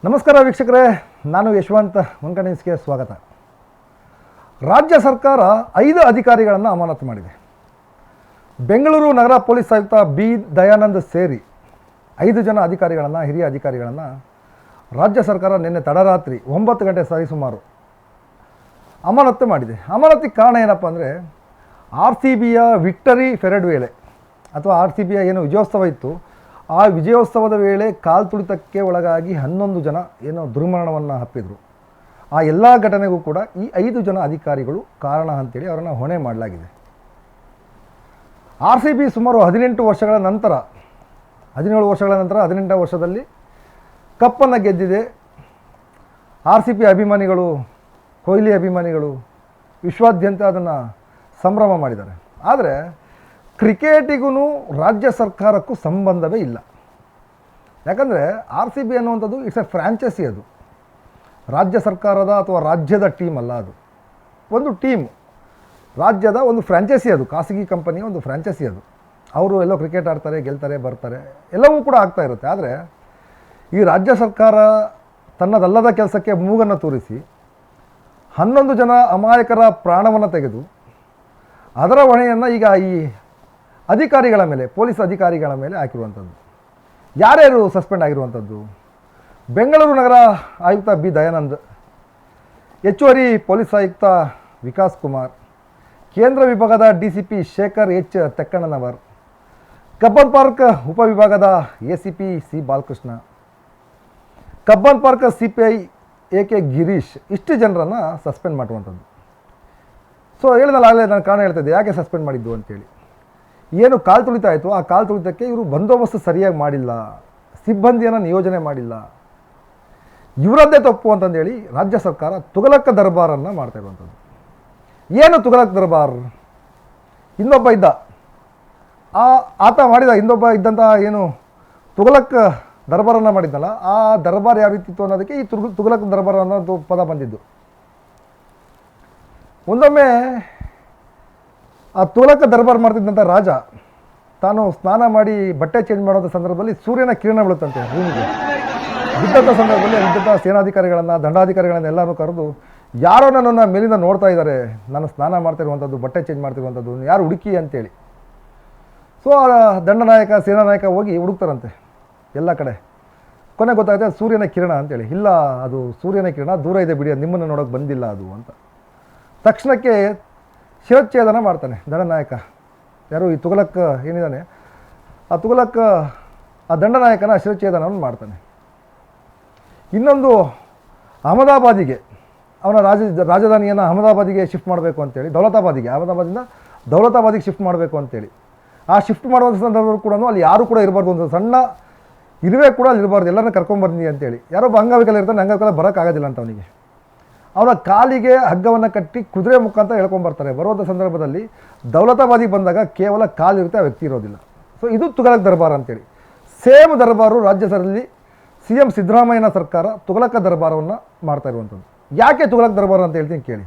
ನಮಸ್ಕಾರ ವೀಕ್ಷಕರೇ, ನಾನು ಯಶವಂತ್ ಮಂಕ ನ್ಯೂಸ್ಗೆ ಸ್ವಾಗತ. ರಾಜ್ಯ ಸರ್ಕಾರ 5 ಅಧಿಕಾರಿಗಳನ್ನು ಅಮಾನತು ಮಾಡಿದೆ. ಬೆಂಗಳೂರು ನಗರ ಪೊಲೀಸ್ ಆಯುಕ್ತ ಬಿ ದಯಾನಂದ್ ಸೇರಿ 5 ಜನ ಅಧಿಕಾರಿಗಳನ್ನು, ಹಿರಿಯ ಅಧಿಕಾರಿಗಳನ್ನು ರಾಜ್ಯ ಸರ್ಕಾರ ನಿನ್ನೆ ತಡರಾತ್ರಿ 9 ಗಂಟೆ ಸರಿಸುಮಾರು ಅಮಾನತು ಮಾಡಿದೆ. ಅಮಾನತಿಗೆ ಕಾರಣ ಏನಪ್ಪ ಅಂದರೆ, RCBಯ ವಿಕ್ಟರಿ ಪೆರೇಡ್ ವೇಳೆ ಅಥವಾ RCBಯ ಏನು ವಿಜಯೋತ್ಸವ ಇತ್ತು, ಆ ವಿಜಯೋತ್ಸವದ ವೇಳೆ ಕಾಲ್ತುಳಿತಕ್ಕೆ ಒಳಗಾಗಿ 11 ಜನ ಏನೋ ದುರ್ಮರಣವನ್ನು ಅಪ್ಪಿದರು. ಆ ಎಲ್ಲ ಘಟನೆಗೂ ಕೂಡ ಈ 5 ಜನ ಅಧಿಕಾರಿಗಳು ಕಾರಣ ಅಂತೇಳಿ ಅವರನ್ನು ಹೊಣೆ ಮಾಡಲಾಗಿದೆ. RCB ಸುಮಾರು 17 ವರ್ಷಗಳ ನಂತರ 18ನೇ ವರ್ಷದಲ್ಲಿ ಕಪ್ಪನ್ನು ಗೆದ್ದಿದೆ. RCB ಅಭಿಮಾನಿಗಳು, ಕೊಹ್ಲಿ ಅಭಿಮಾನಿಗಳು ವಿಶ್ವಾದ್ಯಂತ ಅದನ್ನು ಸಂಭ್ರಮ ಮಾಡಿದ್ದಾರೆ. ಆದರೆ ಕ್ರಿಕೆಟಿಗೂ ರಾಜ್ಯ ಸರ್ಕಾರಕ್ಕೂ ಸಂಬಂಧವೇ ಇಲ್ಲ. ಯಾಕಂದರೆ RCB ಅನ್ನುವಂಥದ್ದು ಇಟ್ಸ್ ಎ ಫ್ರ್ಯಾಂಚೈಸಿ. ಅದು ರಾಜ್ಯ ಸರ್ಕಾರದ ಅಥವಾ ರಾಜ್ಯದ ಟೀಮ್ ಅಲ್ಲ, ಅದು ಒಂದು ಟೀಮ್, ರಾಜ್ಯದ ಒಂದು ಫ್ರ್ಯಾಂಚೈಸಿ. ಅದು ಖಾಸಗಿ ಕಂಪನಿಯ ಒಂದು ಫ್ರ್ಯಾಂಚೈಸಿ. ಅದು ಅವರು ಎಲ್ಲೋ ಕ್ರಿಕೆಟ್ ಆಡ್ತಾರೆ, ಗೆಲ್ತಾರೆ, ಬರ್ತಾರೆ, ಎಲ್ಲವೂ ಕೂಡ ಆಗ್ತಾ ಇರುತ್ತೆ. ಆದರೆ ಈ ರಾಜ್ಯ ಸರ್ಕಾರ ತನ್ನದಲ್ಲದ ಕೆಲಸಕ್ಕೆ ಮೂಗನ್ನು ತೂರಿಸಿ 11 ಜನ ಅಮಾಯಕರ ಪ್ರಾಣವನ್ನು ತೆಗೆದು ಅದರ ಹೊಣೆಯನ್ನು ಈಗ ಈ ಅಧಿಕಾರಿಗಳ ಮೇಲೆ, ಪೊಲೀಸ್ ಅಧಿಕಾರಿಗಳ ಮೇಲೆ ಹಾಕಿರುವಂಥದ್ದು. ಯಾರ್ಯಾರು ಸಸ್ಪೆಂಡ್ ಆಗಿರುವಂಥದ್ದು? ಬೆಂಗಳೂರು ನಗರ ಆಯುಕ್ತ ಬಿ ದಯಾನಂದ್, ಹೆಚ್ಚುವರಿ ಪೊಲೀಸ್ ಆಯುಕ್ತ ವಿಕಾಸ್ ಕುಮಾರ್, ಕೇಂದ್ರ ವಿಭಾಗದ DCP Shekhar H Tekkannavar, Cubbon park ಉಪವಿಭಾಗದ ACP C Balakrishna, Cubbon park CPI AK Girish, ಇಷ್ಟು ಜನರನ್ನು ಸಸ್ಪೆಂಡ್ ಮಾಡುವಂಥದ್ದು. ಸೊ ಹೇಳಿದಲ್ಲ, ನಾನು ಕಾರಣ ಹೇಳ್ತಿದ್ದೆ ಯಾಕೆ ಸಸ್ಪೆಂಡ್ ಮಾಡಿದ್ದು ಅಂತೇಳಿ. ಏನು ಕಾಲು ತುಳಿತ ಆಯಿತು, ಆ ಕಾಲು ತುಳಿತಕ್ಕೆ ಇವರು ಬಂದೋಬಸ್ತು ಸರಿಯಾಗಿ ಮಾಡಿಲ್ಲ, ಸಿಬ್ಬಂದಿಯನ್ನು ನಿಯೋಜನೆ ಮಾಡಿಲ್ಲ, ಇವರದ್ದೇ ತಪ್ಪು ಅಂತಂದೇಳಿ ರಾಜ್ಯ ಸರ್ಕಾರ ತುಘಲಕ್ ದರ್ಬಾರನ್ನು ಮಾಡ್ತಾ ಇರುವಂಥದ್ದು. ಏನು ತುಘಲಕ್ ದರ್ಬಾರ್? ಇನ್ನೊಬ್ಬ ಇದ್ದ, ಆತ ಮಾಡಿದ, ಇನ್ನೊಬ್ಬ ಇದ್ದಂಥ ಏನು ತುಘಲಕ್ ದರ್ಬಾರನ್ನು ಮಾಡಿದ್ನಲ್ಲ, ಆ ದರ್ಬಾರ್ ಯಾವ ರೀತಿ ಇತ್ತು ಅನ್ನೋದಕ್ಕೆ ಈ ತುಘಲಕ್ ದರ್ಬಾರ್ ಅನ್ನೋದು ಪದ ಬಂದಿದ್ದು. ಒಂದೊಮ್ಮೆ ಆ ತುಘಲಕ್ ದರ್ಬಾರ್ ಮಾಡ್ತಿದ್ದಂಥ ರಾಜ ತಾನು ಸ್ನಾನ ಮಾಡಿ ಬಟ್ಟೆ ಚೇಂಜ್ ಮಾಡೋಂಥ ಸಂದರ್ಭದಲ್ಲಿ ಸೂರ್ಯನ ಕಿರಣ ಬೀಳುತ್ತಂತೆ ಭೂಮಿಗೆ. ಬಿದ್ದಂಥ ಸಂದರ್ಭದಲ್ಲಿ ಇದ್ದಂಥ ಸೇನಾಧಿಕಾರಿಗಳನ್ನು, ದಂಡಾಧಿಕಾರಿಗಳನ್ನು ಎಲ್ಲರೂ ಕರೆದು, ಯಾರೋ ನನ್ನನ್ನು ಮೇಲಿಂದ ನೋಡ್ತಾ ಇದ್ದಾರೆ, ನಾನು ಸ್ನಾನ ಮಾಡ್ತಿರುವಂಥದ್ದು, ಬಟ್ಟೆ ಚೇಂಜ್ ಮಾಡ್ತಿರುವಂಥದ್ದು, ಯಾರು ಹುಡುಕಿ ಅಂತೇಳಿ. ಸೊ ಆ ದಂಡನಾಯಕ, ಸೇನಾನಾಯಕ ಹೋಗಿ ಹುಡುಕ್ತಾರಂತೆ ಎಲ್ಲ ಕಡೆ. ಕೊನೆ ಗೊತ್ತಾಗುತ್ತೆ ಸೂರ್ಯನ ಕಿರಣ ಅಂತೇಳಿ. ಇಲ್ಲ, ಅದು ಸೂರ್ಯನ ಕಿರಣ ದೂರ ಇದೆ ಬಿಡಿ, ನಿಮ್ಮನ್ನು ನೋಡೋಕೆ ಬಂದಿಲ್ಲ ಅದು ಅಂತ. ತಕ್ಷಣಕ್ಕೆ ಶಿರಚ್ಛೇದನ ಮಾಡ್ತಾನೆ ದಂಡನಾಯಕ. ಯಾರು ಈ ತುಘಲಕ್ ಏನಿದ್ದಾನೆ, ಆ ತುಘಲಕ್ ಆ ದಂಡನಾಯಕನ ಶಿರಚ್ಛೇದನವನ್ನು ಮಾಡ್ತಾನೆ. ಇನ್ನೊಂದು ಅಹಮದಾಬಾದಿಗೆ, ಅವನ ರಾಜಧಾನಿಯನ್ನು ಅಹಮದಾಬಾದಿಗೆ ಶಿಫ್ಟ್ ಮಾಡಬೇಕು ಅಂತೇಳಿ, ಅಹಮದಾಬಾದಿಂದ ದೌಲತಾಬಾದಿಗೆ ಶಿಫ್ಟ್ ಮಾಡಬೇಕು ಅಂತೇಳಿ. ಆ ಶಿಫ್ಟ್ ಮಾಡುವಂಥ ಸಂದರ್ಭದಲ್ಲಿ ಕೂಡ ಅಲ್ಲಿ ಯಾರು ಕೂಡ ಇರಬಾರ್ದು, ಒಂದು ಸಣ್ಣ ಇರುವೆ ಕೂಡ ಅಲ್ಲಿ ಇರಬಾರ್ದು, ಎಲ್ಲರನ್ನ ಕರ್ಕೊಂಬರ್ತೀನಿ ಅಂತೇಳಿ. ಯಾರೊಬ್ಬ ಅಂಗವಿಕಲ ಇರ್ತಾನೆ, ಅಂಗವಿಕಲ ಬರೋಕ್ಕಾಗೋದಿಲ್ಲ ಅಂತ ಅವನಿಗೆ. ಅವನ ಕಾಲಿಗೆ ಹಗ್ಗವನ್ನು ಕಟ್ಟಿ ಕುದುರೆ ಮುಖಾಂತರ ಹೇಳ್ಕೊಂಬರ್ತಾರೆ. ಬರುವಂಥ ಸಂದರ್ಭದಲ್ಲಿ ದೌಲತಾಬಾದಿಗೆ ಬಂದಾಗ ಕೇವಲ ಕಾಲಿರುತ್ತೆ, ಆ ವ್ಯಕ್ತಿ ಇರೋದಿಲ್ಲ. ಸೊ ಇದು ತುಘಲಕ್ ದರ್ಬಾರ್ ಅಂತೇಳಿ. ಸೇಮ್ ದರ್ಬಾರು ರಾಜ್ಯದಲ್ಲಿ CM ಸಿದ್ದರಾಮಯ್ಯನ ಸರ್ಕಾರ ತುಘಲಕ್ ದರ್ಬಾರವನ್ನು ಮಾಡ್ತಾ ಇರುವಂಥದ್ದು. ಯಾಕೆ ತುಘಲಕ್ ದರ್ಬಾರ್ ಅಂತ ಹೇಳ್ತೀನಿ ಕೇಳಿ.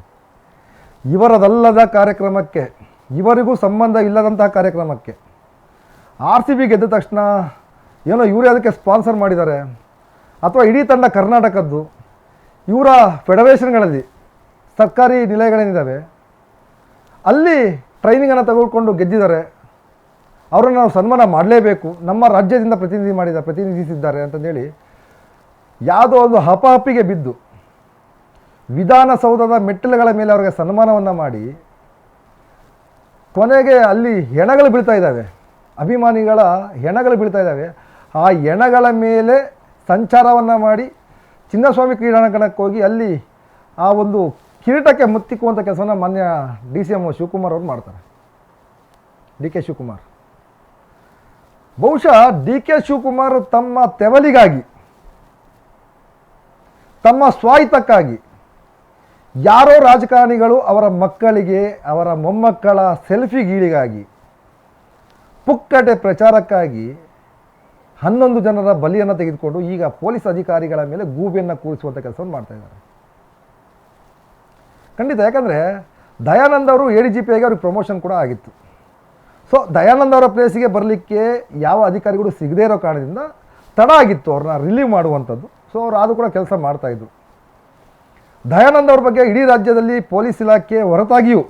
ಇವರದಲ್ಲದ ಕಾರ್ಯಕ್ರಮಕ್ಕೆ, ಇವರಿಗೂ ಸಂಬಂಧ ಇಲ್ಲದಂತಹ ಕಾರ್ಯಕ್ರಮಕ್ಕೆ RCB ಗೆದ್ದ ತಕ್ಷಣ ಏನೋ ಇವರೇ ಅದಕ್ಕೆ ಸ್ಪಾನ್ಸರ್ ಮಾಡಿದ್ದಾರೆ, ಅಥವಾ ಇಡೀ ತಂಡ ಕರ್ನಾಟಕದ್ದು, ಇವರ ಫೆಡರೇಷನ್ಗಳಲ್ಲಿ ಸರ್ಕಾರಿ ನಿಲಯಗಳೇನಿದ್ದಾವೆ ಅಲ್ಲಿ ಟ್ರೈನಿಂಗನ್ನು ತೆಗೆದುಕೊಂಡು ಗೆದ್ದಿದ್ದಾರೆ, ಅವರನ್ನು ನಾವು ಸನ್ಮಾನ ಮಾಡಲೇಬೇಕು, ನಮ್ಮ ರಾಜ್ಯದಿಂದ ಪ್ರತಿನಿಧಿಸಿದ್ದಾರೆ ಅಂತಂದೇಳಿ ಯಾವುದೋ ಒಂದು ಹಪಾಹಪಿಗೆ ಬಿದ್ದು ವಿಧಾನಸೌಧದ ಮೆಟ್ಟಿಲುಗಳ ಮೇಲೆ ಅವರಿಗೆ ಸನ್ಮಾನವನ್ನು ಮಾಡಿ ಕೊನೆಗೆ ಅಲ್ಲಿ ಹೆಣಗಳು ಬೀಳ್ತಾ ಇದ್ದಾವೆ, ಅಭಿಮಾನಿಗಳ ಹೆಣಗಳು ಬೀಳ್ತಾ ಇದ್ದಾವೆ. ಆ ಹೆಣಗಳ ಮೇಲೆ ಸಂಚಾರವನ್ನು ಮಾಡಿ ಚಿನ್ನಸ್ವಾಮಿ ಕ್ರೀಡಾಂಗಣಕ್ಕೆ ಹೋಗಿ ಅಲ್ಲಿ ಆ ಒಂದು ಕಿರೀಟಕ್ಕೆ ಮುತ್ತಿಕ್ಕುವಂಥ ಕೆಲಸವನ್ನು ಮಾನ್ಯ DCM ಶಿವಕುಮಾರ್ ಅವರು ಮಾಡ್ತಾರೆ, DK ಶಿವಕುಮಾರ್. ಬಹುಶಃ DK ಶಿವಕುಮಾರ್ ತಮ್ಮ ತೆವಲಿಗಾಗಿ, ತಮ್ಮ ಸ್ವಾಹಿತಕ್ಕಾಗಿ ಯಾರೋ ರಾಜಕಾರಣಿಗಳು ಅವರ ಮಕ್ಕಳಿಗೆ, ಅವರ ಮೊಮ್ಮಕ್ಕಳ ಸೆಲ್ಫಿ ಗೀಳಿಗಾಗಿ, ಪುಕ್ಕಟೆ ಪ್ರಚಾರಕ್ಕಾಗಿ 11 ಜನರ ಬಲಿಯನ್ನು ತೆಗೆದುಕೊಂಡು ಈಗ ಪೊಲೀಸ್ ಅಧಿಕಾರಿಗಳ ಮೇಲೆ ಗೂಬೆಯನ್ನು ಕೂರಿಸುವಂಥ ಕೆಲಸವನ್ನು ಮಾಡ್ತಾ ಇದ್ದಾರೆ. ಖಂಡಿತ. ಯಾಕಂದರೆ ದಯಾನಂದ್ ಅವರು ADGP ಆಗಿ ಅವ್ರಿಗೆ ಪ್ರಮೋಷನ್ ಕೂಡ ಆಗಿತ್ತು. ಸೊ ದಯಾನಂದ್ ಅವರ ಪ್ಲೇಸಿಗೆ ಬರಲಿಕ್ಕೆ ಯಾವ ಅಧಿಕಾರಿಗಳು ಸಿಗದೇ ಇರೋ ಕಾರಣದಿಂದ ತಡ ಆಗಿತ್ತು ಅವ್ರನ್ನ ರಿಲೀವ್ ಮಾಡುವಂಥದ್ದು. ಸೊ ಅವರು ಅದು ಕೂಡ ಕೆಲಸ ಮಾಡ್ತಾಯಿದ್ರು. ದಯಾನಂದ್ ಅವ್ರ ಬಗ್ಗೆ ಇಡೀ ರಾಜ್ಯದಲ್ಲಿ ಪೊಲೀಸ್ ಇಲಾಖೆ ಹೊರತಾಗಿಯೂ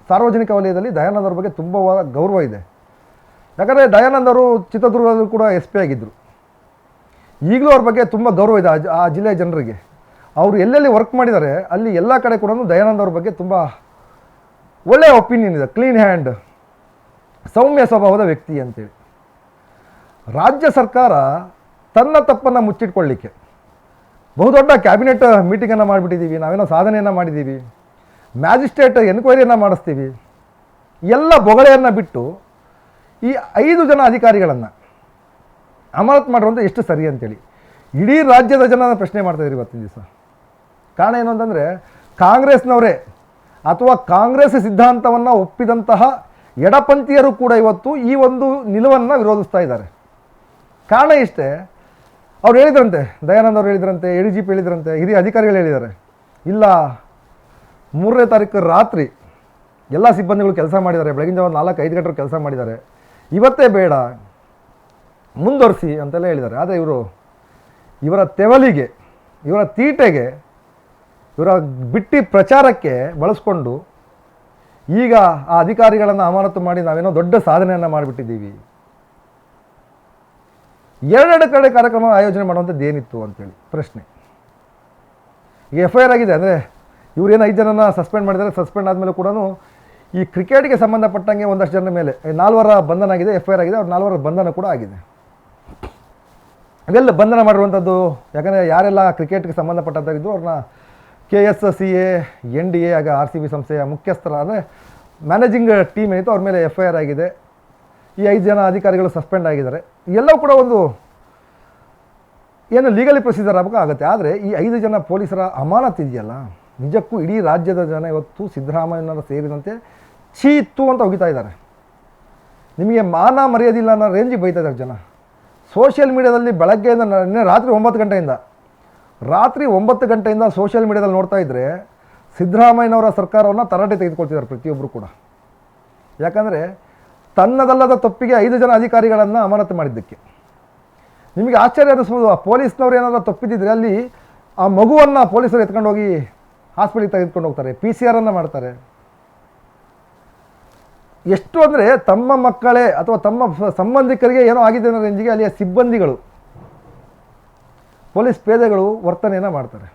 ಸಾರ್ವಜನಿಕ ವಲಯದಲ್ಲಿ ದಯಾನಂದ್ ಅವ್ರ ಬಗ್ಗೆ ತುಂಬ ಗೌರವ ಇದೆ. ಯಾಕಂದರೆ ದಯಾನಂದ್ ಅವರು ಚಿತ್ರದುರ್ಗದಲ್ಲೂ ಕೂಡ SP ಆಗಿದ್ದರು. ಈಗಲೂ ಅವ್ರ ಬಗ್ಗೆ ತುಂಬ ಗೌರವ ಇದೆ ಆ ಜಿಲ್ಲೆಯ ಜನರಿಗೆ. ಅವರು ಎಲ್ಲೆಲ್ಲಿ ವರ್ಕ್ ಮಾಡಿದ್ದಾರೆ ಅಲ್ಲಿ ಎಲ್ಲ ಕಡೆ ಕೂಡ ದಯಾನಂದ್ ಅವ್ರ ಬಗ್ಗೆ ತುಂಬ ಒಳ್ಳೆಯ ಒಪಿನಿಯನ್ ಇದೆ. ಕ್ಲೀನ್ ಹ್ಯಾಂಡ್, ಸೌಮ್ಯ ಸ್ವಭಾವದ ವ್ಯಕ್ತಿ ಅಂತೇಳಿ. ರಾಜ್ಯ ಸರ್ಕಾರ ತನ್ನ ತಪ್ಪನ್ನು ಮುಚ್ಚಿಟ್ಕೊಳ್ಳಿಕ್ಕೆ ಬಹುದೊಡ್ಡ ಕ್ಯಾಬಿನೆಟ್ ಮೀಟಿಂಗನ್ನು ಮಾಡಿಬಿಟ್ಟಿದ್ದೀವಿ, ನಾವೇನೋ ಸಾಧನೆಯನ್ನು ಮಾಡಿದ್ದೀವಿ, ಮ್ಯಾಜಿಸ್ಟ್ರೇಟ್ ಎನ್ಕ್ವೈರಿಯನ್ನು ಮಾಡಿಸ್ತೀವಿ, ಎಲ್ಲ ಬೊಗಳೆಯನ್ನು ಬಿಟ್ಟು ಈ 5 ಜನ ಅಧಿಕಾರಿಗಳನ್ನು ಅಮಾನತು ಮಾಡಿರುವಂಥ ಎಷ್ಟು ಸರಿ ಅಂತೇಳಿ ಇಡೀ ರಾಜ್ಯದ ಜನ ಪ್ರಶ್ನೆ ಮಾಡ್ತಾಯಿದ್ರು ಇವತ್ತಿನ ದಿವಸ. ಕಾರಣ ಏನು ಅಂತಂದರೆ ಕಾಂಗ್ರೆಸ್ನವರೇ ಅಥವಾ ಕಾಂಗ್ರೆಸ್ ಸಿದ್ಧಾಂತವನ್ನು ಒಪ್ಪಿದಂತಹ ಎಡಪಂಥೀಯರು ಕೂಡ ಇವತ್ತು ಈ ಒಂದು ನಿಲುವನ್ನು ವಿರೋಧಿಸ್ತಾ ಇದ್ದಾರೆ. ಕಾರಣ ಇಷ್ಟೇ, ಅವ್ರು ಹೇಳಿದ್ರಂತೆ, ದಯಾನಂದ್ ಅವರು ಹೇಳಿದ್ರಂತೆ, ADGP ಹೇಳಿದ್ರಂತೆ, ಹಿರಿಯ ಅಧಿಕಾರಿಗಳು ಹೇಳಿದ್ದಾರೆ, ಇಲ್ಲ 3ನೇ ತಾರೀಕು ರಾತ್ರಿ ಎಲ್ಲ ಸಿಬ್ಬಂದಿಗಳು ಕೆಲಸ ಮಾಡಿದ್ದಾರೆ, ಬೆಳಗಿನ ಜಾವ 4-5 ಗಂಟೆ ಕೆಲಸ ಮಾಡಿದ್ದಾರೆ, ಇವತ್ತೇ ಬೇಡ ಮುಂದುವರಿಸಿ ಅಂತೆಲ್ಲ ಹೇಳಿದ್ದಾರೆ. ಆದರೆ ಇವರ ತೆವಲಿಗೆ, ಇವರ ತೀಟೆಗೆ, ಇವರ ಬಿಟ್ಟಿ ಪ್ರಚಾರಕ್ಕೆ ಬಳಸ್ಕೊಂಡು ಈಗ ಆ ಅಧಿಕಾರಿಗಳನ್ನು ಅಮಾನತು ಮಾಡಿ ನಾವೇನೋ ದೊಡ್ಡ ಸಾಧನೆಯನ್ನು ಮಾಡಿಬಿಟ್ಟಿದ್ದೀವಿ. 2 ಕಡೆ ಕಾರ್ಯಕ್ರಮ ಆಯೋಜನೆ ಮಾಡುವಂಥದ್ದು ಏನಿತ್ತು ಅಂತೇಳಿ ಪ್ರಶ್ನೆ. ಈಗ FIR ಆಗಿದೆ. ಅಂದರೆ ಇವರೇನು 5 ಜನನ ಸಸ್ಪೆಂಡ್ ಮಾಡಿದ್ದಾರೆ. ಸಸ್ಪೆಂಡ್ ಆದಮೇಲೆ ಕೂಡ ಈ ಕ್ರಿಕೆಟ್ಗೆ ಸಂಬಂಧಪಟ್ಟಂಗೆ ಒಂದಷ್ಟು ಜನರ ಮೇಲೆ 4 ಬಂಧನ ಆಗಿದೆ, FIR ಆಗಿದೆ. ಅವ್ರು 4 ಬಂಧನ ಕೂಡ ಆಗಿದೆ. ಅದೆಲ್ಲ ಬಂಧನ ಮಾಡಿರುವಂಥದ್ದು ಯಾಕಂದರೆ ಯಾರೆಲ್ಲ ಕ್ರಿಕೆಟ್ಗೆ ಸಂಬಂಧಪಟ್ಟಂಥದ್ದು ಅವ್ರನ್ನ KSCA, NDA ಆಗ RCB ಸಂಸ್ಥೆಯ ಮುಖ್ಯಸ್ಥರ ಅಂದರೆ ಮ್ಯಾನೇಜಿಂಗ್ ಟೀಮ್ ಏನಿತ್ತು ಅವ್ರ ಮೇಲೆ FIR ಆಗಿದೆ. ಈ 5 ಜನ ಅಧಿಕಾರಿಗಳು ಸಸ್ಪೆಂಡ್ ಆಗಿದ್ದಾರೆ. ಎಲ್ಲವೂ ಕೂಡ ಒಂದು ಏನು ಲೀಗಲಿ ಪ್ರೊಸೀಜರ್ ಆಗಬೇಕಾಗುತ್ತೆ. ಆದರೆ ಈ 5 ಜನ ಪೊಲೀಸರ ಅಮಾನತು ಇದೆಯಲ್ಲ, ನಿಜಕ್ಕೂ ಇಡೀ ರಾಜ್ಯದ ಜನ ಇವತ್ತು ಸಿದ್ದರಾಮಯ್ಯನವರು ಸೇರಿದಂತೆ ಇತ್ತು ಅಂತ ಹೋಗಿತಾ ಇದ್ದಾರೆ. ನಿಮಗೆ ಮಾನ ಮರ್ಯಾದಿಲ್ಲ ಅನ್ನೋ ರೇಂಜಿಗೆ ಬೈತಾ ಇದ್ದಾರೆ ಜನ. ಸೋಷಿಯಲ್ ಮೀಡಿಯಾದಲ್ಲಿ ಬೆಳಗ್ಗೆಯಿಂದ ನಿನ್ನೆ ರಾತ್ರಿ 9 ಗಂಟೆಯಿಂದ ಸೋಷಿಯಲ್ ಮೀಡಿಯಾದಲ್ಲಿ ನೋಡ್ತಾ ಇದ್ದರೆ ಸಿದ್ದರಾಮಯ್ಯನವರ ಸರ್ಕಾರವನ್ನು ತರಾಟೆ ತೆಗೆದುಕೊಳ್ತಿದ್ದಾರೆ ಪ್ರತಿಯೊಬ್ಬರು ಕೂಡ. ಯಾಕಂದರೆ ತನ್ನದಲ್ಲದ ತಪ್ಪಿಗೆ 5 ಜನ ಅಧಿಕಾರಿಗಳನ್ನು ಅಮಾನತು ಮಾಡಿದ್ದಕ್ಕೆ ನಿಮಗೆ ಆಶ್ಚರ್ಯ ಅನ್ನಿಸ್ಬೋದು. ಆ ಪೊಲೀಸ್ನವ್ರು ಏನಾದರೂ ತಪ್ಪಿದ್ದಿದ್ರೆ ಅಲ್ಲಿ ಆ ಮಗುವನ್ನು ಪೊಲೀಸರು ಎತ್ಕೊಂಡು ಹೋಗಿ ಹಾಸ್ಪಿಟಲ್ಗೆ ತೆಗೆದುಕೊಂಡು ಹೋಗ್ತಾರೆ, PCR ಮಾಡ್ತಾರೆ. ಎಷ್ಟು ಅಂದರೆ ತಮ್ಮ ಮಕ್ಕಳೇ ಅಥವಾ ತಮ್ಮ ಸಂಬಂಧಿಕರಿಗೆ ಏನೋ ಆಗಿದೆ ಅನ್ನೋ ರೇಂಜಿಗೆ ಅಲ್ಲಿಯ ಸಿಬ್ಬಂದಿಗಳು, ಪೊಲೀಸ್ ಪೇದೆಗಳು ವರ್ತನೆಯನ್ನು ಮಾಡ್ತಾರೆ.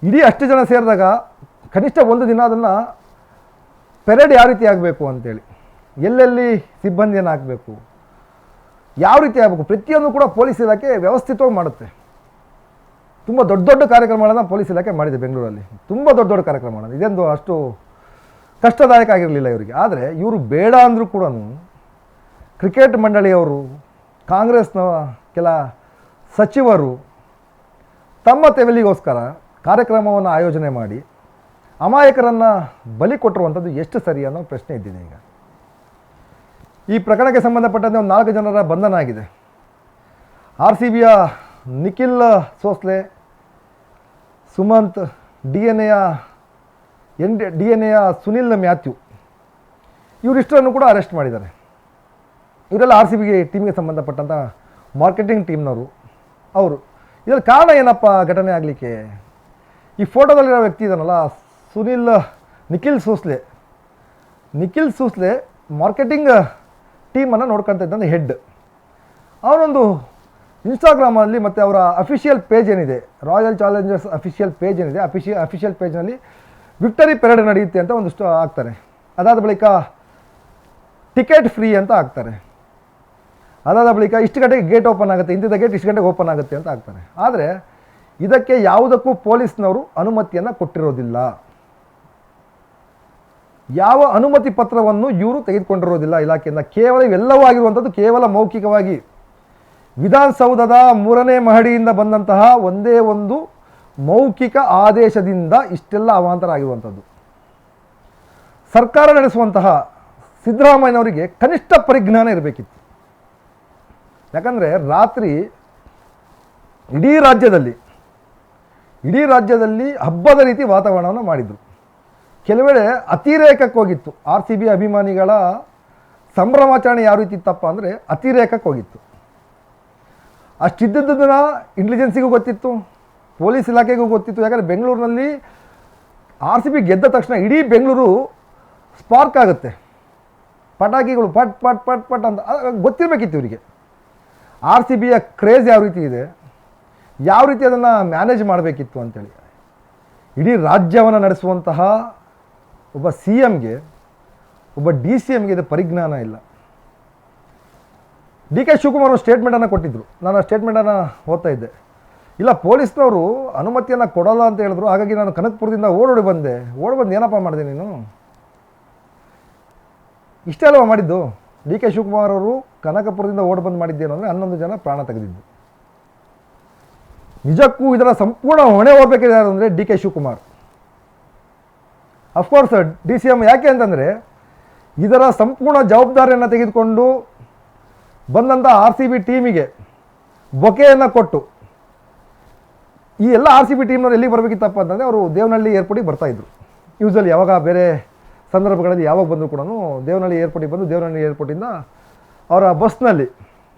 ಇಡೀ ಅಷ್ಟು ಜನ ಸೇರಿದಾಗ ಕನಿಷ್ಠ ಒಂದು ದಿನ ಅದನ್ನು ಪೆರೇಡ್ ಯಾವ ರೀತಿ ಆಗಬೇಕು ಅಂತೇಳಿ, ಎಲ್ಲೆಲ್ಲಿ ಸಿಬ್ಬಂದಿಯನ್ನು ಹಾಕಬೇಕು, ಯಾವ ರೀತಿ ಆಗಬೇಕು, ಪ್ರತಿಯೊಂದು ಕೂಡ ಪೊಲೀಸ್ ಇಲಾಖೆ ವ್ಯವಸ್ಥಿತವಾಗಿ ಮಾಡುತ್ತೆ. ತುಂಬ ದೊಡ್ಡ ಕಾರ್ಯಕ್ರಮಗಳನ್ನು ಪೊಲೀಸ್ ಇಲಾಖೆ ಮಾಡಿದೆ ಬೆಂಗಳೂರಲ್ಲಿ. ತುಂಬ ದೊಡ್ಡ ಕಾರ್ಯಕ್ರಮಗಳನ್ನು. ಇದೊಂದು ಅಷ್ಟು ಕಷ್ಟದಾಯಕ ಆಗಿರಲಿಲ್ಲ ಇವರಿಗೆ. ಆದರೆ ಇವರು ಬೇಡ ಅಂದರೂ ಕೂಡ ಕ್ರಿಕೆಟ್ ಮಂಡಳಿಯವರು, ಕಾಂಗ್ರೆಸ್ನ ಕೆಲ ಸಚಿವರು ತಮ್ಮ ತೆವಲಿಗೋಸ್ಕರ ಕಾರ್ಯಕ್ರಮವನ್ನು ಆಯೋಜನೆ ಮಾಡಿ ಅಮಾಯಕರನ್ನು ಬಲಿ ಕೊಟ್ಟಿರುವಂಥದ್ದು ಎಷ್ಟು ಸರಿ ಅನ್ನೋ ಪ್ರಶ್ನೆ ಇದ್ದಿದೆ. ಈಗ ಈ ಪ್ರಕರಣಕ್ಕೆ ಸಂಬಂಧಪಟ್ಟಂತೆ ಒಂದು 4 ಜನರ ಬಂಧನ ಆಗಿದೆ. RCBಯ ನಿಖಿಲ್ ಸೋಸ್ಲೆ, ಸುಮಂತ್, DNA ಸುನಿಲ್ ಮ್ಯಾಥ್ಯೂ, ಇವರಿಷ್ಟರನ್ನು ಕೂಡ ಅರೆಸ್ಟ್ ಮಾಡಿದ್ದಾರೆ. ಇವರೆಲ್ಲ RCBಗೆ ಟೀಮ್ಗೆ ಸಂಬಂಧಪಟ್ಟಂಥ ಮಾರ್ಕೆಟಿಂಗ್ ಟೀಮ್ನವರು. ಅವರು ಇದರ ಕಾರಣ ಏನಪ್ಪ ಘಟನೆ ಆಗಲಿಕ್ಕೆ? ಈ ಫೋಟೋದಲ್ಲಿರೋ ವ್ಯಕ್ತಿ ಇದ್ದಾನಲ್ಲ ನಿಖಿಲ್ ಸೋಸ್ಲೆ ಮಾರ್ಕೆಟಿಂಗ್ ಟೀಮನ್ನು ನೋಡ್ಕೊಳ್ತಾ ಇದ್ದಂಥ ಹೆಡ್. ಅವನೊಂದು ಇನ್ಸ್ಟಾಗ್ರಾಮಲ್ಲಿ ಮತ್ತು ಅವರ ಅಫಿಷಿಯಲ್ ಪೇಜ್ ಏನಿದೆ, ರಾಯಲ್ ಚಾಲೆಂಜರ್ಸ್ ಅಫಿಷಿಯಲ್ ಪೇಜ್ ಏನಿದೆ, ಅಫಿಷಿಯಲ್ ಪೇಜ್ನಲ್ಲಿ ವಿಕ್ಟರಿ ಪೆರೇಡ್ ನಡೆಯುತ್ತೆ ಅಂತ ಒಂದಿಷ್ಟು ಹಾಕ್ತಾರೆ. ಅದಾದ ಬಳಿಕ ಟಿಕೆಟ್ ಫ್ರೀ ಅಂತ ಹಾಕ್ತಾರೆ. ಅದಾದ ಬಳಿಕ ಇಷ್ಟು ಗಂಟೆಗೆ ಗೇಟ್ ಓಪನ್ ಆಗುತ್ತೆ, ಇಂತಿದ್ದ ಗೇಟ್ ಇಷ್ಟು ಗಂಟೆಗೆ ಓಪನ್ ಆಗುತ್ತೆ ಅಂತ ಹಾಕ್ತಾರೆ. ಆದರೆ ಇದಕ್ಕೆ ಯಾವುದಕ್ಕೂ ಪೊಲೀಸ್ನವರು ಅನುಮತಿಯನ್ನು ಕೊಟ್ಟಿರೋದಿಲ್ಲ. ಯಾವ ಅನುಮತಿ ಪತ್ರವನ್ನು ಇವರು ತೆಗೆದುಕೊಂಡಿರೋದಿಲ್ಲ ಇಲಾಖೆಯಿಂದ. ಕೇವಲ ಇವೆಲ್ಲವೂ ಆಗಿರುವಂಥದ್ದು ಕೇವಲ ಮೌಖಿಕವಾಗಿ ವಿಧಾನಸೌಧದ 3ನೇ ಮಹಡಿಯಿಂದ ಬಂದಂತಹ ಒಂದೇ ಒಂದು ಮೌಖಿಕ ಆದೇಶದಿಂದ ಇಷ್ಟೆಲ್ಲ ಅವಾಂತರ ಆಗಿರುವಂಥದ್ದು. ಸರ್ಕಾರ ನಡೆಸುವಂತಹ ಸಿದ್ದರಾಮಯ್ಯನವರಿಗೆ ಕನಿಷ್ಠ ಪರಿಜ್ಞಾನ ಇರಬೇಕಿತ್ತು. ಯಾಕಂದರೆ ರಾತ್ರಿ ಇಡೀ ರಾಜ್ಯದಲ್ಲಿ ಹಬ್ಬದ ರೀತಿ ವಾತಾವರಣವನ್ನು ಮಾಡಿದರು. ಕೆಲವೆಡೆ ಅತಿರೇಕಕ್ಕೆ ಹೋಗಿತ್ತು. RCB ಅಭಿಮಾನಿಗಳ ಸಂಭ್ರಮಾಚರಣೆ ಯಾವ ರೀತಿ ಇತ್ತಪ್ಪ ಅಂದರೆ ಅತಿರೇಕಕ್ಕೆ ಹೋಗಿತ್ತು. ಅಷ್ಟಿದ್ದದ್ದನ್ನು ಇಂಟೆಲಿಜೆನ್ಸಿಗೂ ಗೊತ್ತಿತ್ತು, ಪೊಲೀಸ್ ಇಲಾಖೆಗೂ ಗೊತ್ತಿತ್ತು. ಯಾಕಂದರೆ ಬೆಂಗಳೂರಿನಲ್ಲಿ RCB ಗೆದ್ದ ತಕ್ಷಣ ಇಡೀ ಬೆಂಗಳೂರು ಸ್ಪಾರ್ಕ್ ಆಗುತ್ತೆ, ಪಟಾಕಿಗಳು ಪಟ್ ಪಟ್ ಪಟ್ ಪಟ್ ಅಂತ ಗೊತ್ತಿರಬೇಕಿತ್ತು ಇವರಿಗೆ. RCBಯ ಕ್ರೇಜ್ ಯಾವ ರೀತಿ ಇದೆ, ಯಾವ ರೀತಿ ಅದನ್ನು ಮ್ಯಾನೇಜ್ ಮಾಡಬೇಕಿತ್ತು ಅಂತೇಳಿ. ಇಡೀ ರಾಜ್ಯವನ್ನು ನಡೆಸುವಂತಹ ಒಬ್ಬ CMಗೆ, ಒಬ್ಬ DCMಗೆ ಇದು ಪರಿಜ್ಞಾನ ಇಲ್ಲ. DK ಶಿವಕುಮಾರ್ ಅವರು ಸ್ಟೇಟ್ಮೆಂಟನ್ನು ಕೊಟ್ಟಿದ್ದರು. ನಾನು ಆ ಸ್ಟೇಟ್ಮೆಂಟನ್ನು ಓದ್ತಾ ಇದ್ದೆ. ಇಲ್ಲ, ಪೊಲೀಸ್ನವರು ಅನುಮತಿಯನ್ನು ಕೊಡೋಲ್ಲ ಅಂತ ಹೇಳಿದ್ರು, ಹಾಗಾಗಿ ನಾನು ಕನಕಪುರದಿಂದ ಓಡೋಡಿ ಬಂದು ಏನಪ್ಪ ಮಾಡಿದೆ ನೀನು? ಇಷ್ಟೇ ಅಲ್ವ ಮಾಡಿದ್ದು? DK ಶಿವಕುಮಾರ್ ಅವರು ಕನಕಪುರದಿಂದ ಓಡಿ ಮಾಡಿದ್ದೇನು ಅಂದರೆ 11 ಜನ ಪ್ರಾಣ ತೆಗೆದಿದ್ದು. ನಿಜಕ್ಕೂ ಇದರ ಸಂಪೂರ್ಣ ಹೊಣೆ ಹೋಗಬೇಕಿದೆ ಅಂದರೆ DK ಶಿವಕುಮಾರ್. Of course DCM. ಯಾಕೆ ಅಂತಂದರೆ ಇದರ ಸಂಪೂರ್ಣ ಜವಾಬ್ದಾರಿಯನ್ನು ತೆಗೆದುಕೊಂಡು ಬಂದಂಥ RCB ಟೀಮಿಗೆ ಬೊಕೆಯನ್ನು ಕೊಟ್ಟು, ಈ ಎಲ್ಲ RCB ಟೀಮ್ನವ್ರು ಎಲ್ಲಿಗೆ ಬರಬೇಕಿತ್ತಪ್ಪ ಅಂತಂದರೆ ಅವರು ದೇವನಹಳ್ಳಿ ಏರ್ಪೋರ್ಟಿಗೆ ಬರ್ತಾಯಿದ್ರು. ಯೂಸಲಿ ಯಾವಾಗ ಬೇರೆ ಸಂದರ್ಭಗಳಲ್ಲಿ ಯಾವಾಗ ಬಂದರೂ ಕೂಡ ದೇವನಹಳ್ಳಿ ಏರ್ಪೋರ್ಟಿಗೆ ಬಂದು ದೇವನಹಳ್ಳಿ ಏರ್ಪೋರ್ಟಿಂದ ಅವರ ಬಸ್ನಲ್ಲಿ,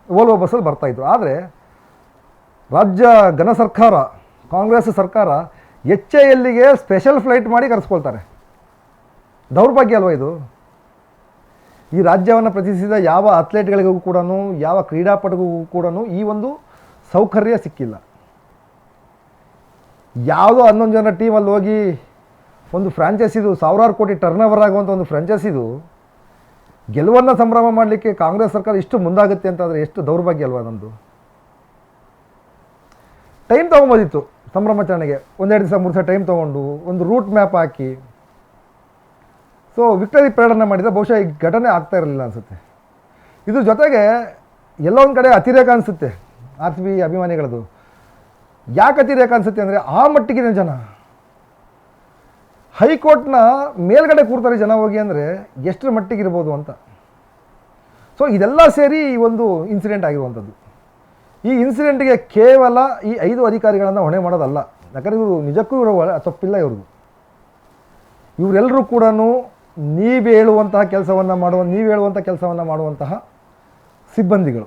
ಓಲ್ವೋ ಬಸ್ಸಲ್ಲಿ ಬರ್ತಾಯಿದ್ರು. ಆದರೆ ರಾಜ್ಯ ಘನ ಸರ್ಕಾರ, ಕಾಂಗ್ರೆಸ್ ಸರ್ಕಾರ HALಗೆ ಸ್ಪೆಷಲ್ ಫ್ಲೈಟ್ ಮಾಡಿ ಕರೆಸ್ಕೊಳ್ತಾರೆ. ದೌರ್ಭಾಗ್ಯ ಅಲ್ವ ಇದು? ಈ ರಾಜ್ಯವನ್ನು ಪ್ರತಿನಿಧಿಸಿದ ಯಾವ ಅಥ್ಲೆಟ್ಗಳಿಗೂ ಕೂಡ, ಯಾವ ಕ್ರೀಡಾಪಟುಗಳಿಗೂ ಕೂಡ ಈ ಒಂದು ಸೌಕರ್ಯ ಸಿಕ್ಕಿಲ್ಲ. ಯಾವುದೋ 11 ಜನ ಟೀಮಲ್ಲಿ ಹೋಗಿ ಒಂದು ಫ್ರಾಂಚೈಸಿದು ಸಾವಿರಾರು ಕೋಟಿ ಟರ್ನ್ ಓವರ್ ಆಗುವಂಥ ಒಂದು ಫ್ರಾಂಚೈಸಿದು ಗೆಲುವನ್ನು ಸಂಭ್ರಮ ಮಾಡಲಿಕ್ಕೆ ಕಾಂಗ್ರೆಸ್ ಸರ್ಕಾರ ಇಷ್ಟು ಮುಂದಾಗುತ್ತೆ ಅಂತಂದರೆ ಎಷ್ಟು ದೌರ್ಭಾಗ್ಯ ಅಲ್ವಾ ನಮ್ಮದು? ಟೈಮ್ ತೊಗೊಂಬೋದಿತ್ತು ಸಂಭ್ರಮಾಚರಣೆಗೆ, 1-2 ದಿವಸ 3 ದಿವಸ ಟೈಮ್ ತೊಗೊಂಡು ಒಂದು ರೂಟ್ ಮ್ಯಾಪ್ ಹಾಕಿ ಸೊ ವಿಕ್ಟರಿ ಪರೇಡನ್ನು ಮಾಡಿದರೆ ಬಹುಶಃ ಈ ಘಟನೆ ಆಗ್ತಾ ಇರಲಿಲ್ಲ ಅನಿಸುತ್ತೆ. ಇದ್ರ ಜೊತೆಗೆ ಎಲ್ಲೋ ಒಂದು ಕಡೆ ಅತಿರೇಕ ಅನಿಸುತ್ತೆ RCB ಅಭಿಮಾನಿಗಳದು. ಯಾಕೆ ಅತಿರೇಕ ಅನಿಸುತ್ತೆ ಅಂದರೆ ಆ ಮಟ್ಟಿಗಿನ ಜನ ಹೈಕೋರ್ಟ್ನ ಮೇಲ್ಗಡೆ ಕೂರ್ತಾರೆ ಜನ ಹೋಗಿ ಅಂದರೆ ಎಷ್ಟರ ಮಟ್ಟಿಗಿರ್ಬೋದು ಅಂತ. ಸೊ ಇದೆಲ್ಲ ಸೇರಿ ಈ ಒಂದು ಇನ್ಸಿಡೆಂಟ್ ಆಗಿರುವಂಥದ್ದು. ಈ ಇನ್ಸಿಡೆಂಟ್ಗೆ ಕೇವಲ ಈ 5 ಅಧಿಕಾರಿಗಳನ್ನು ಹೊಣೆ ಮಾಡೋದಲ್ಲ. ಯಾಕಂದರೆ ಇವರು ನಿಜಕ್ಕೂ ಇವರು ತಪ್ಪಿಲ್ಲ ಇವ್ರದ್ದು. ಇವರೆಲ್ಲರೂ ಕೂಡ ನೀವು ಹೇಳುವಂತಹ ಕೆಲಸವನ್ನು ಮಾಡುವಂತಹ ಸಿಬ್ಬಂದಿಗಳು.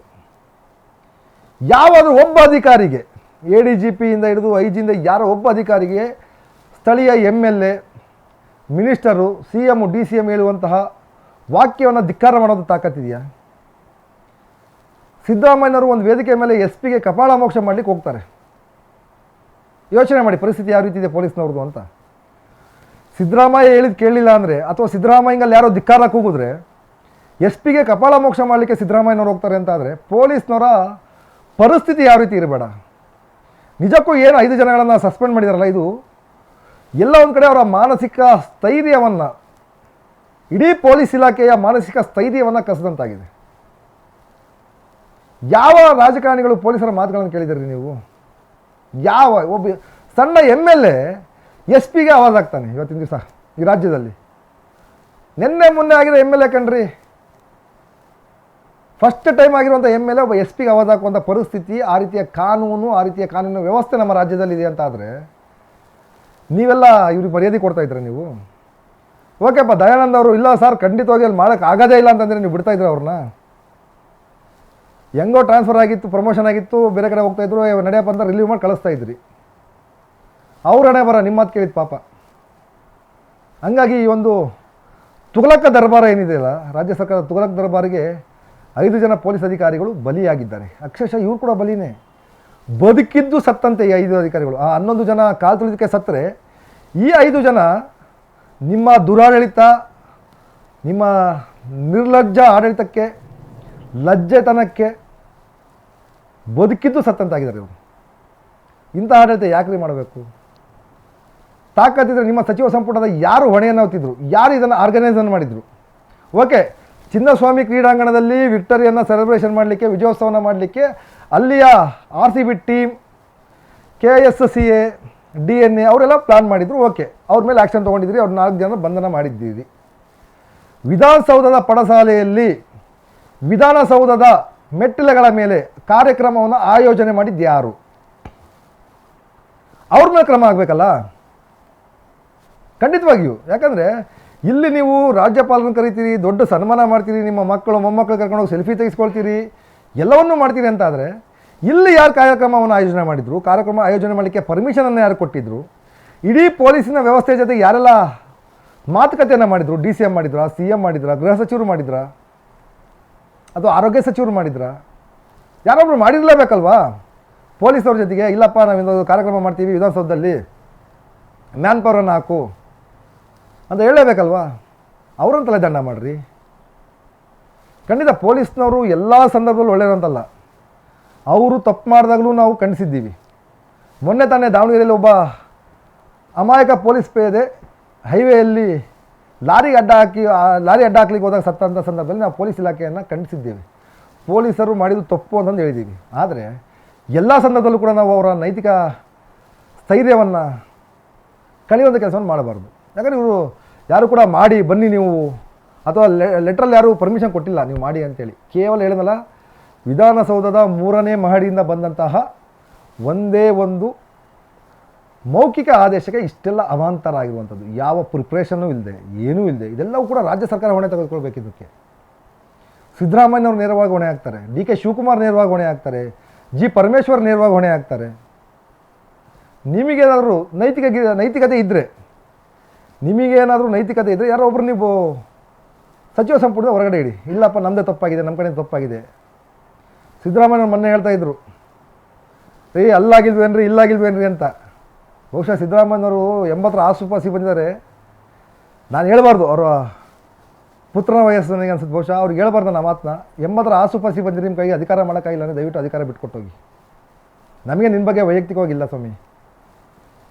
ಯಾವಾದರೂ ಒಬ್ಬ ಅಧಿಕಾರಿಗೆ, ADGPಯಿಂದ ಹಿಡಿದು IG ಯಾರೋ ಒಬ್ಬ ಅಧಿಕಾರಿಗೆ ಸ್ಥಳೀಯ MLA, ಮಿನಿಸ್ಟರು, CM, DCM ಹೇಳುವಂತಹ ವಾಕ್ಯವನ್ನು ಧಿಕ್ಕಾರ ಮಾಡೋದು ತಾಕತ್ತಿದೆಯಾ? ಸಿದ್ದರಾಮಯ್ಯನವರು ಒಂದು ವೇದಿಕೆ ಮೇಲೆ SPಗೆ ಕಪಾಳ ಮೋಕ್ಷ ಮಾಡಲಿಕ್ಕೆ ಹೋಗ್ತಾರೆ. ಯೋಚನೆ ಮಾಡಿ ಪರಿಸ್ಥಿತಿ ಯಾವ ರೀತಿ ಇದೆ ಪೊಲೀಸ್ನವ್ರದ್ದು ಅಂತ. ಸಿದ್ದರಾಮಯ್ಯ ಹೇಳಿದ್ದು ಕೇಳಲಿಲ್ಲ ಅಂದರೆ, ಅಥವಾ ಸಿದ್ದರಾಮಯ್ಯಂಗಲ್ಲಿ ಯಾರೋ ಧಿಕ್ಕಾರ ಕೂಗಿದ್ರೆ SPಗೆ ಕಪಾಳ ಮೋಕ್ಷ ಮಾಡಲಿಕ್ಕೆ ಸಿದ್ದರಾಮಯ್ಯನವ್ರು ಹೋಗ್ತಾರೆ ಅಂತ ಆದರೆ ಪೊಲೀಸ್ನವರ ಪರಿಸ್ಥಿತಿ ಯಾವ ರೀತಿ ಇರಬೇಡ. ನಿಜಕ್ಕೂ ಏನು 5 ಜನಗಳನ್ನು ಸಸ್ಪೆಂಡ್ ಮಾಡಿದಾರಲ್ಲ, ಇದು ಎಲ್ಲ ಒಂದು ಕಡೆ ಅವರ ಮಾನಸಿಕ ಸ್ಥೈರ್ಯವನ್ನು, ಇಡೀ ಪೊಲೀಸ್ ಇಲಾಖೆಯ ಮಾನಸಿಕ ಸ್ಥೈರ್ಯವನ್ನು ಕಸಿದಂತಾಗಿದೆ. ಯಾವ ರಾಜಕಾರಣಿಗಳು ಪೊಲೀಸರ ಮಾತುಗಳನ್ನು ಕೇಳಿದಿರಿ ನೀವು? ಯಾವ ಒಬ್ಬ ಸಣ್ಣ MLA SPಗೆ ಆವಾಜ್ ಆಗ್ತಾನೆ ಇವತ್ತಿನ ದಿವಸ ಈ ರಾಜ್ಯದಲ್ಲಿ? ನಿನ್ನೆ ಮೊನ್ನೆ ಆಗಿರೋ MLA ಕಣ್ರಿ, ಫಸ್ಟ್ ಟೈಮ್ ಆಗಿರುವಂಥ MLA ಒಬ್ಬ SPಗೆ ಆವಾಜ್ ಹಾಕುವಂಥ ಪರಿಸ್ಥಿತಿ, ಆ ರೀತಿಯ ಕಾನೂನು ವ್ಯವಸ್ಥೆ ನಮ್ಮ ರಾಜ್ಯದಲ್ಲಿದೆ ಅಂತ ಆದರೆ ನೀವೆಲ್ಲ ಇವ್ರಿಗೆ ಮರ್ಯಾದೆ ಕೊಡ್ತಾ ಇದ್ರೆ ನೀವು? ಓಕೆಪ್ಪ, ದಯಾನಂದ್ ಅವರು ಇಲ್ಲ ಸರ್ ಖಂಡಿತವಾಗಿ ಅಲ್ಲಿ ಮಾಡೋಕ್ಕೆ ಆಗೋದೇ ಇಲ್ಲ ಅಂತಂದರೆ ನೀವು ಬಿಡ್ತಾ ಇದ್ರೆ ಅವ್ರನ್ನ? ಹೆಂಗೋ ಟ್ರಾನ್ಸ್ಫರ್ ಆಗಿತ್ತು, ಪ್ರಮೋಷನ್ ಆಗಿತ್ತು, ಬೇರೆ ಕಡೆ ಹೋಗ್ತಾಯಿದ್ರು, ನಡೆಯಪ್ಪ ಅಂತ ರಿಲೀವ್ ಮಾಡಿ ಕಳಿಸ್ತಾ ಇದ್ರಿ. ಅವ್ರ ಹಣೆ ಬರ ನಿಮ್ಮ ಮಾತು ಕೇಳಿದ ಪಾಪ. ಹಂಗಾಗಿ ಈ ಒಂದು ತುಘಲಕ್ ದರ್ಬಾರ ಏನಿದೆಯಲ್ಲ, ರಾಜ್ಯ ಸರ್ಕಾರದ ತುಘಲಕ್ ದರ್ಬಾರಿಗೆ 5 ಜನ ಪೊಲೀಸ್ ಅಧಿಕಾರಿಗಳು ಬಲಿಯಾಗಿದ್ದಾರೆ. ಅಕ್ಷರಶಃ ಇವ್ರು ಕೂಡ ಬಲಿನೇ. ಬದುಕಿದ್ದು ಸತ್ತಂತೆ ಈ 5 ಅಧಿಕಾರಿಗಳು. ಆ 11 ಜನ ಕಾಲು ತುಳಿದಕ್ಕೆ ಸತ್ತರೆ, ಈ 5 ಜನ ನಿಮ್ಮ ದುರಾಡಳಿತ, ನಿಮ್ಮ ನಿರ್ಲಜ್ಜ ಆಡಳಿತಕ್ಕೆ, ಲಜ್ಜೆತನಕ್ಕೆ ಬದುಕಿದ್ದು ಸತ್ತಂತಾಗಿದ್ದಾರೆ ಇವರು. ಇಂಥ ಆಡಳಿತ ಯಾಕ್ರಿ ಮಾಡಬೇಕು? ತಾಕತ್ತಿದ್ರೆ ನಿಮ್ಮ ಸಚಿವ ಸಂಪುಟದ ಯಾರು ಹೊಣೆಯನ್ನು ಹೊತ್ತಿದ್ರು, ಯಾರು ಇದನ್ನು ಆರ್ಗನೈಸನ್ನು ಮಾಡಿದರು? ಓಕೆ, ಚಿನ್ನಸ್ವಾಮಿ ಕ್ರೀಡಾಂಗಣದಲ್ಲಿ ವಿಕ್ಟರಿಯನ್ನು ಸೆಲೆಬ್ರೇಷನ್ ಮಾಡಲಿಕ್ಕೆ, ವಿಜಯೋತ್ಸವನ ಮಾಡಲಿಕ್ಕೆ ಅಲ್ಲಿಯ RCB ಟೀಮ್, KSCA, DNA ಅವರೆಲ್ಲ ಪ್ಲಾನ್ ಮಾಡಿದರು. ಓಕೆ, ಅವ್ರ ಮೇಲೆ ಆ್ಯಕ್ಷನ್ ತೊಗೊಂಡಿದ್ರಿ, ಅವ್ರು 4 ಜನ ಬಂಧನ ಮಾಡಿದ್ದೀರಿ. ವಿಧಾನಸೌಧದ ಪಡಸಾಲೆಯಲ್ಲಿ, ವಿಧಾನಸೌಧದ ಮೆಟ್ಟಿಲುಗಳ ಮೇಲೆ ಕಾರ್ಯಕ್ರಮವನ್ನು ಆಯೋಜನೆ ಮಾಡಿದ್ದು ಯಾರು? ಅವ್ರ ಮೇಲೆ ಕ್ರಮ ಆಗಬೇಕಲ್ಲ ಖಂಡಿತವಾಗಿಯೂ. ಯಾಕಂದರೆ ಇಲ್ಲಿ ನೀವು ರಾಜ್ಯಪಾಲರನ್ನು ಕರಿತೀರಿ, ದೊಡ್ಡ ಸನ್ಮಾನ ಮಾಡ್ತೀರಿ, ನಿಮ್ಮ ಮಕ್ಕಳು ಮೊಮ್ಮಕ್ಕಳು ಕರ್ಕೊಂಡೋಗಿ ಸೆಲ್ಫಿ ತೆಗೆಸ್ಕೊಳ್ತೀರಿ, ಎಲ್ಲವನ್ನೂ ಮಾಡ್ತೀರಿ ಅಂತ ಆದರೆ ಇಲ್ಲಿ ಯಾರು ಕಾರ್ಯಕ್ರಮವನ್ನು ಆಯೋಜನೆ ಮಾಡಿದರು, ಕಾರ್ಯಕ್ರಮ ಆಯೋಜನೆ ಮಾಡಲಿಕ್ಕೆ ಪರ್ಮಿಷನನ್ನು ಯಾರು ಕೊಟ್ಟಿದ್ದರು, ಇಡೀ ಪೊಲೀಸಿನ ವ್ಯವಸ್ಥೆ ಜೊತೆಗೆ ಯಾರೆಲ್ಲ ಮಾತುಕತೆಯನ್ನು ಮಾಡಿದರು, ಡಿ ಸಿ ಎಮ್ ಮಾಡಿದ್ರಾ, ಸಿ ಎಮ್ ಮಾಡಿದ್ರಾ, ಗೃಹ ಸಚಿವರು ಮಾಡಿದ್ರಾ, ಅಥವಾ ಆರೋಗ್ಯ ಸಚಿವರು ಮಾಡಿದ್ರಾ, ಯಾರೊಬ್ಬರು ಮಾಡಿರಲೇಬೇಕಲ್ವಾ ಪೊಲೀಸವ್ರ ಜೊತೆಗೆ. ಇಲ್ಲಪ್ಪ ನಾವಿಂದೊಂದು ಕಾರ್ಯಕ್ರಮ ಮಾಡ್ತೀವಿ ವಿಧಾನಸೌಧದಲ್ಲಿ, ಮ್ಯಾನ್ ಪವರನ್ನು ಹಾಕು ಅಂತ ಹೇಳಲೇಬೇಕಲ್ವಾ. ಅವರಂತಲೇ ದಂಡ ಮಾಡಿರಿ. ಖಂಡಿತ ಪೊಲೀಸ್ನವರು ಎಲ್ಲ ಸಂದರ್ಭದಲ್ಲೂ ಒಳ್ಳೆಯದಂತಲ್ಲ, ಅವರು ತಪ್ಪು ಮಾಡಿದಾಗಲೂ ನಾವು ಖಂಡಿಸಿದ್ದೀವಿ. ಮೊನ್ನೆ ತಾನೇ ದಾವಣಗೆರೆಯಲ್ಲಿ ಒಬ್ಬ ಅಮಾಯಕ ಪೊಲೀಸ್ ಪೇದೆ ಹೈವೇಯಲ್ಲಿ ಲಾರಿ ಅಡ್ಡ ಹಾಕ್ಲಿಕ್ಕೆ ಹೋದಾಗ ಸತ್ತಂಥ ಸಂದರ್ಭದಲ್ಲಿ ನಾವು ಪೊಲೀಸ್ ಇಲಾಖೆಯನ್ನು ಖಂಡಿಸಿದ್ದೇವೆ. ಪೊಲೀಸರು ಮಾಡಿದ್ದು ತಪ್ಪು ಅಂತಂದು ಹೇಳಿದ್ದೀವಿ. ಆದರೆ ಎಲ್ಲ ಸಂದರ್ಭದಲ್ಲೂ ಕೂಡ ನಾವು ಅವರ ನೈತಿಕ ಸ್ಥೈರ್ಯವನ್ನು ಕಳೆಯುವಂಥ ಕೆಲಸವನ್ನು ಮಾಡಬಾರ್ದು. ಯಾಕಂದರೆ ಇವರು ಯಾರು ಕೂಡ ಮಾಡಿ ಬನ್ನಿ ನೀವು, ಅಥವಾ ಲೆಟ್ರಲ್ಲಿ ಯಾರೂ ಪರ್ಮಿಷನ್ ಕೊಟ್ಟಿಲ್ಲ ನೀವು ಮಾಡಿ ಅಂತೇಳಿ. ಕೇವಲ ಹೇಳಿದ್ನಲ್ಲ, ವಿಧಾನಸೌಧದ 3ನೇ ಮಹಡಿಯಿಂದ ಬಂದಂತಹ ಒಂದೇ ಒಂದು ಮೌಖಿಕ ಆದೇಶಕ್ಕೆ ಇಷ್ಟೆಲ್ಲ ಅವಾಂತರ ಆಗಿರುವಂಥದ್ದು. ಯಾವ ಪ್ರಿಪ್ರೇಷನ್ನೂ ಇಲ್ಲದೆ, ಏನೂ ಇಲ್ಲದೆ, ಇದೆಲ್ಲವೂ ಕೂಡ ರಾಜ್ಯ ಸರ್ಕಾರ ಹೊಣೆ ತೆಗೆದುಕೊಳ್ಬೇಕಿದ್ದಕ್ಕೆ. ಸಿದ್ದರಾಮಯ್ಯನವರು ನೇರವಾಗಿ ಹೊಣೆ ಆಗ್ತಾರೆ, ಡಿ ಕೆ ಶಿವಕುಮಾರ್ ನೇರವಾಗಿ ಹೊಣೆ ಆಗ್ತಾರೆ, ಜಿ ಪರಮೇಶ್ವರ್ ನೇರವಾಗಿ ಹೊಣೆ ಆಗ್ತಾರೆ. ನಿಮಗೇನಾದರೂ ನೈತಿಕತೆ ಇದ್ದರೆ, ಯಾರೋ ಒಬ್ಬರು ನೀವು ಸಚಿವ ಸಂಪುಟದ ಹೊರಗಡೆ ಇಡಿ, ಇಲ್ಲಪ್ಪ ನಮ್ಮದೇ ತಪ್ಪಾಗಿದೆ, ನಮ್ಮ ಕಡೆ ತಪ್ಪಾಗಿದೆ. ಸಿದ್ದರಾಮಯ್ಯವ್ರು ಮೊನ್ನೆ ಹೇಳ್ತಾ ಇದ್ರು, ಇಲ್ಲಾಗಿಲ್ವೇನ್ರಿ ಅಂತ. ಬಹುಶಃ ಸಿದ್ದರಾಮಯ್ಯನವರು 80ರ ಆಸುಪಾಸಿ ಬಂದಿದ್ದಾರೆ. ನಾನು ಹೇಳ್ಬಾರ್ದು, ಅವರ ಪುತ್ರನ ವಯಸ್ಸು ನನಗೆ ಅನ್ಸುತ್ತೆ. ಬಹುಶಃ ಅವ್ರಿಗೆ ಹೇಳ್ಬಾರ್ದು ನನ್ನ ಮಾತನ್ನ. 80ರ ಆಸುಪಾಸಿ ಬಂದಿರಿ, ನಿಮ್ಮ ಕೈಗೆ ಅಧಿಕಾರ ಮಾಡೋಕ್ಕಾಗಿಲ್ಲ ಅಂದರೆ ದಯವಿಟ್ಟು ಅಧಿಕಾರ ಬಿಟ್ಕೊಟ್ಟೋಗಿ. ನಮಗೆ ನಿಮ್ಮ ಬಗ್ಗೆ ವೈಯಕ್ತಿಕವಾಗಿಲ್ಲ ಸ್ವಾಮಿ.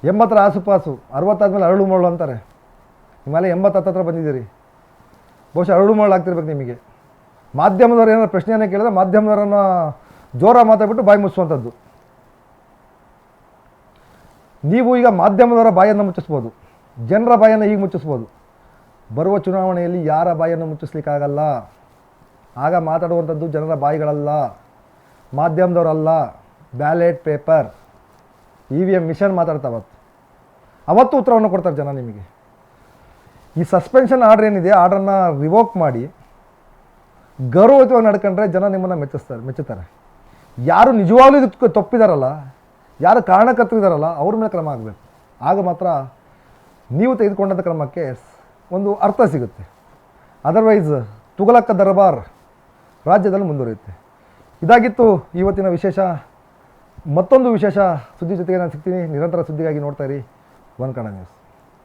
80ರ ಆಸುಪಾಸು, 60 ಆದಮೇಲೆ ಅರಳು ಮರಳು ಅಂತಾರೆ. ನಿಮ್ಮಲ್ಲಿ 80 ಹತ್ರ ಬಂದಿದ್ದೀರಿ. ಬಹುಶಃ ಅರಳು ಮರಳು ಆಗ್ತಿರ್ಬೇಕು ನಿಮಗೆ. ಮಾಧ್ಯಮದವ್ರು ಏನಾದ್ರು ಪ್ರಶ್ನೆಯನ್ನು ಕೇಳಿದ್ರೆ ಮಾಧ್ಯಮದವರನ್ನು ಜೋರ ಮಾತಾಡ್ಬಿಟ್ಟು ಬಾಯಿ ಮುಚ್ಚುವಂಥದ್ದು. ನೀವು ಈಗ ಮಾಧ್ಯಮದವರ ಬಾಯನ್ನು ಮುಚ್ಚಿಸ್ಬೋದು, ಜನರ ಬಾಯನ್ನು ಈಗ ಮುಚ್ಚಿಸ್ಬೋದು. ಬರುವ ಚುನಾವಣೆಯಲ್ಲಿ ಯಾರ ಬಾಯನ್ನು ಮುಚ್ಚಿಸ್ಲಿಕ್ಕಾಗಲ್ಲ. ಆಗ ಮಾತಾಡುವಂಥದ್ದು ಜನರ ಬಾಯಿಗಳಲ್ಲ, ಮಾಧ್ಯಮದವರಲ್ಲ, ಬ್ಯಾಲೆಟ್ ಪೇಪರ್, EVM ಮಿಷನ್ ಮಾತಾಡ್ತಾ ಅವತ್ತು ಉತ್ತರವನ್ನು ಕೊಡ್ತಾರೆ ಜನ ನಿಮಗೆ. ಈ ಸಸ್ಪೆನ್ಷನ್ ಆರ್ಡ್ರ್ ಏನಿದೆ, ಆರ್ಡ್ರನ್ನು ರಿವೋಕ್ ಮಾಡಿ ಗೌರವಯುತವಾಗಿ ನಡ್ಕೊಂಡ್ರೆ ಜನ ನಿಮ್ಮನ್ನು ಮೆಚ್ಚುತ್ತಾರೆ. ಯಾರು ನಿಜವಾಗ್ಲೂ ಇದಕ್ಕೆ ತಪ್ಪಿದಾರಲ್ಲ, ಯಾರು ಕಾರಣಕರ್ತರಿದ್ದಾರಲ್ಲ, ಅವ್ರ ಮೇಲೆ ಕ್ರಮ ಆಗಬೇಕು. ಆಗ ಮಾತ್ರ ನೀವು ತೆಗೆದುಕೊಂಡಂಥ ಕ್ರಮಕ್ಕೆ ಒಂದು ಅರ್ಥ ಸಿಗುತ್ತೆ. ಅದರ್ವೈಸ್ ತುಘಲಕ್ ದರ್ಬಾರ್ ರಾಜ್ಯದಲ್ಲಿ ಮುಂದುವರಿಯುತ್ತೆ. ಇದಾಗಿತ್ತು ಇವತ್ತಿನ ವಿಶೇಷ. ಮತ್ತೊಂದು ವಿಶೇಷ ಸುದ್ದಿ ಜೊತೆಗೆ ನಾನು ಸಿಗ್ತೀನಿ. ನಿರಂತರ ಸುದ್ದಿಗಾಗಿ ನೋಡ್ತಾ ಇರಿ ಒನ್ ಕನ್ನಡ ನ್ಯೂಸ್.